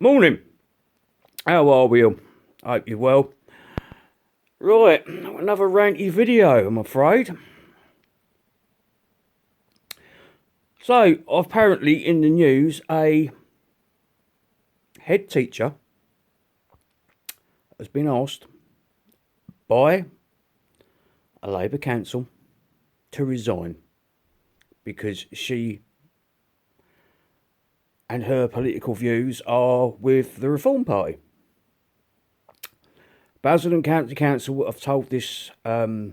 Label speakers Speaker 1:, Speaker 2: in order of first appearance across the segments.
Speaker 1: Morning. How are we all? Hope you're well. Right, another ranty video, I'm afraid. So, apparently in the news, a head teacher has been asked by a Labour council to resign because she and her political views are with the Reform Party. Basildon County Council have told this head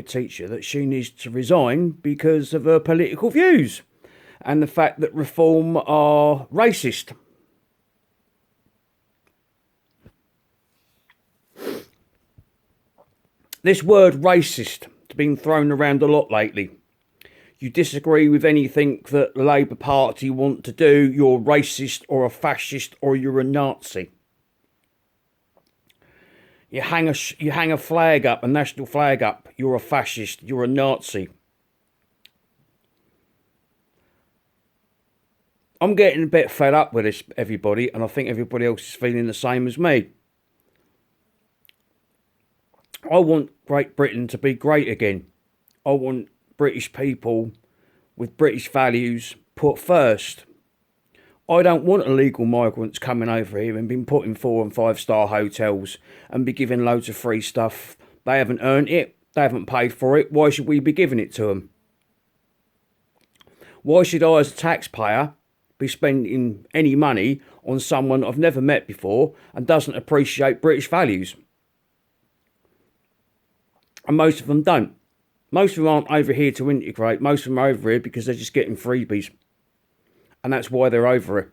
Speaker 1: teacher that she needs to resign because of her political views and the fact that Reform are racist. This word racist has been thrown around a lot lately. You disagree with anything that the Labour Party want to do, you're racist or a fascist or you're a Nazi. You hang a flag up, a national flag up, you're a fascist, you're a Nazi. I'm getting a bit fed up with this, everybody, and I think everybody else is feeling the same as me. I want Great Britain to be great again. I want British people with British values put first. I don't want illegal migrants coming over here and being put in 4- and 5-star hotels and be given loads of free stuff. They haven't earned it. They haven't paid for it. Why should we be giving it to them? Why should I as a taxpayer be spending any money on someone I've never met before and doesn't appreciate British values? And most of them don't. Most of them aren't over here to integrate. Most of them are over here because they're just getting freebies. And that's why they're over it.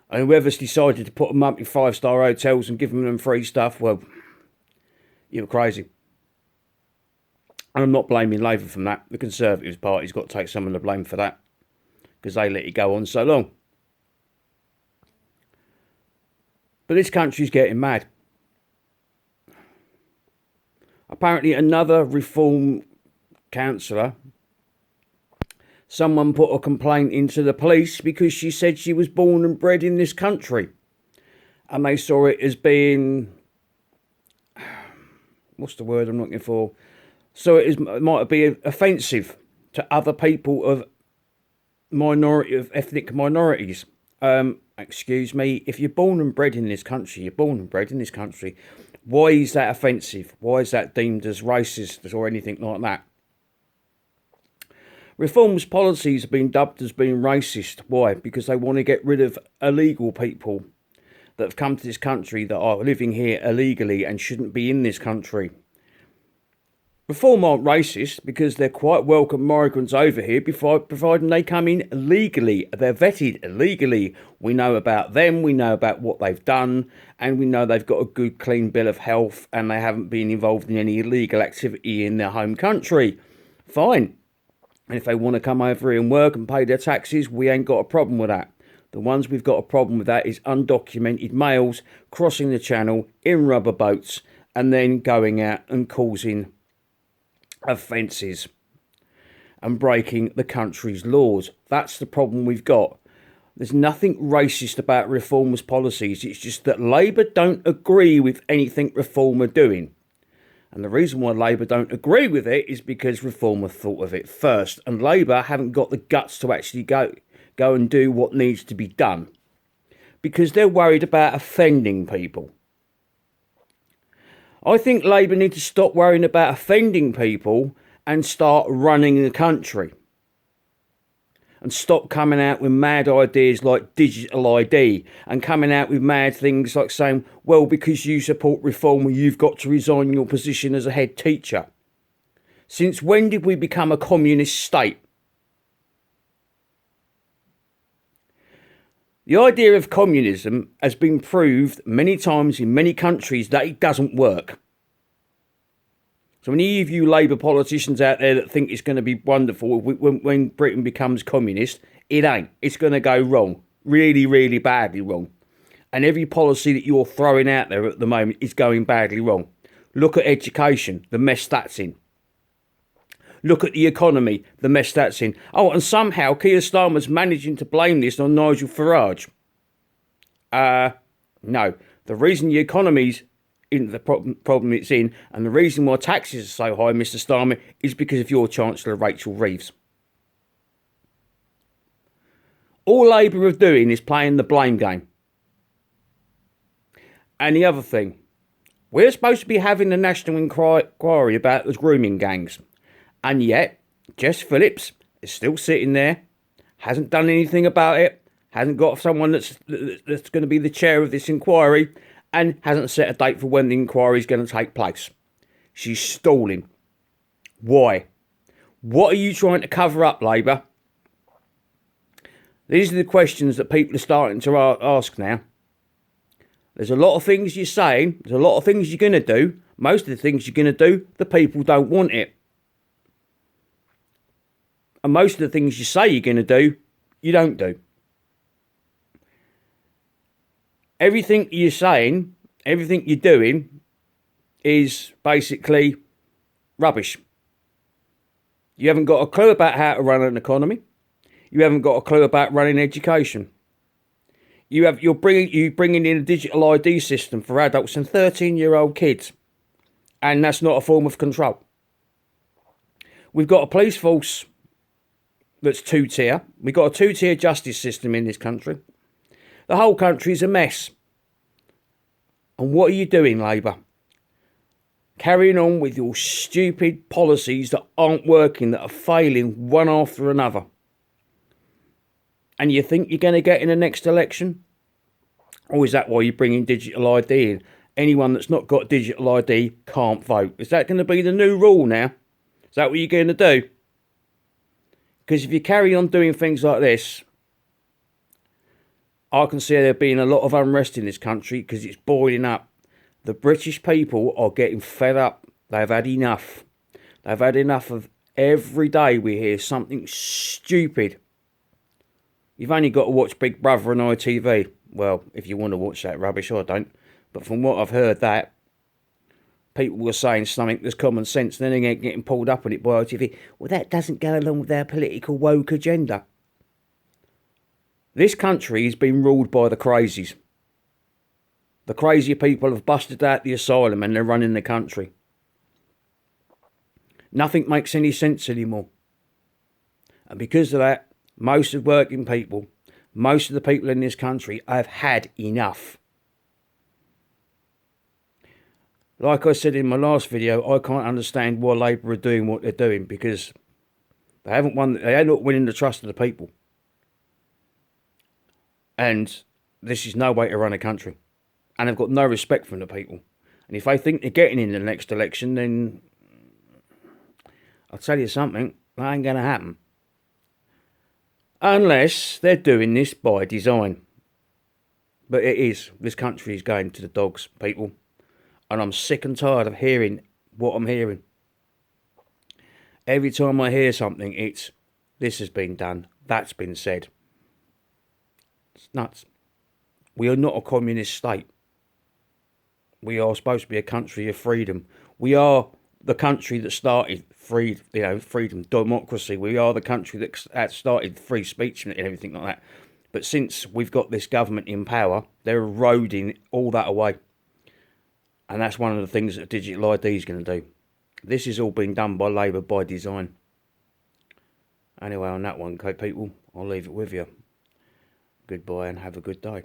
Speaker 1: And whoever's decided to put them up in 5-star hotels and give them free stuff, well, you're crazy. And I'm not blaming Labour from that. The Conservative Party's got to take some of the blame for that, because they let it go on so long. But this country's getting mad. Apparently another Reform councillor, someone put a complaint into the police because she said she was born and bred in this country. And they saw it as being, what's the word I'm looking for? So it might be offensive to other people of ethnic minorities. Excuse me, if you're born and bred in this country, you're born and bred in this country. Why is that offensive? Why is that deemed as racist or anything like that? Reform's policies have been dubbed as being racist. Why? Because they want to get rid of illegal people that have come to this country that are living here illegally and shouldn't be in this country. Reform aren't racist because they're quite welcome migrants over here, providing they come in legally. They're vetted legally. We know about them, we know about what they've done, and we know they've got a good, clean bill of health and they haven't been involved in any illegal activity in their home country. Fine. And if they want to come over here and work and pay their taxes, we ain't got a problem with that. The ones we've got a problem with that is undocumented males crossing the channel in rubber boats and then going out and causing offences and breaking the country's laws. That's the problem we've got. There's nothing racist about Reform's policies. It's just that Labour don't agree with anything Reform are doing. And the reason why Labour don't agree with it is because Reform have thought of it first. And Labour haven't got the guts to actually go and do what needs to be done. Because they're worried about offending people. I think Labour need to stop worrying about offending people and start running the country. And stop coming out with mad ideas like digital ID and coming out with mad things like saying, well, because you support Reform, you've got to resign your position as a head teacher. Since when did we become a communist state? The idea of communism has been proved many times in many countries that it doesn't work. So any of you Labour politicians out there that think it's going to be wonderful when Britain becomes communist, it ain't. It's going to go wrong. Really, really badly wrong. And every policy that you're throwing out there at the moment is going badly wrong. Look at education, the mess that's in. Look at the economy, the mess that's in. Oh, and somehow Keir Starmer's managing to blame this on Nigel Farage. No. The reason the economy's in the problem it's in, and the reason why taxes are so high, Mr. Starmer, is because of your Chancellor, Rachel Reeves. All Labour are doing is playing the blame game. And the other thing, we're supposed to be having a national inquiry about the grooming gangs. And yet, Jess Phillips is still sitting there, hasn't done anything about it, hasn't got someone that's going to be the chair of this inquiry, and hasn't set a date for when the inquiry is going to take place. She's stalling. Why? What are you trying to cover up, Labour? These are the questions that people are starting to ask now. There's a lot of things you're saying, there's a lot of things you're going to do. Most of the things you're going to do, the people don't want it. And most of the things you say you're going to do, you don't do. Everything you're saying, everything you're doing is basically rubbish. You haven't got a clue about how to run an economy. You haven't got a clue about running education. You're bringing in a digital ID system for adults and 13-year-old kids, and that's not a form of control. We've got a police force that's two-tier. We've got a two-tier justice system in this country. The whole country's a mess. And what are you doing, Labour? Carrying on with your stupid policies that aren't working, that are failing one after another. And you think you're going to get in the next election? Or is that why you're bringing digital ID in? Anyone that's not got digital ID can't vote. Is that going to be the new rule now? Is that what you're going to do? Because if you carry on doing things like this, I can see there being a lot of unrest in this country because it's boiling up. The British people are getting fed up. They've had enough. They've had enough of every day we hear something stupid. You've only got to watch Big Brother and ITV. Well, if you want to watch that rubbish, I don't. But from what I've heard, that people were saying something that's common sense, and then they're getting pulled up on it by ITV. Well, that doesn't go along with their political woke agenda. This country has been ruled by the crazies. The crazy people have busted out the asylum and they're running the country. Nothing makes any sense anymore. And because of that, most of working people, most of the people in this country have had enough. Like I said in my last video, I can't understand why Labour are doing what they're doing, because they are not winning the trust of the people. And this is no way to run a country. And they've got no respect from the people. And if they think they're getting in the next election, then I'll tell you something, that ain't going to happen. Unless they're doing this by design. But it is. This country is going to the dogs, people. And I'm sick and tired of hearing what I'm hearing. Every time I hear something, it's, this has been done, that's been said. It's nuts. We are not a communist state. We are supposed to be a country of freedom. We are the country that started freedom, democracy. We are the country that started free speech and everything like that. But since we've got this government in power, they're eroding all that away. And that's one of the things that digital ID is going to do. This is all being done by Labour by design. Anyway, on that one, okay, people, I'll leave it with you. Goodbye and have a good day.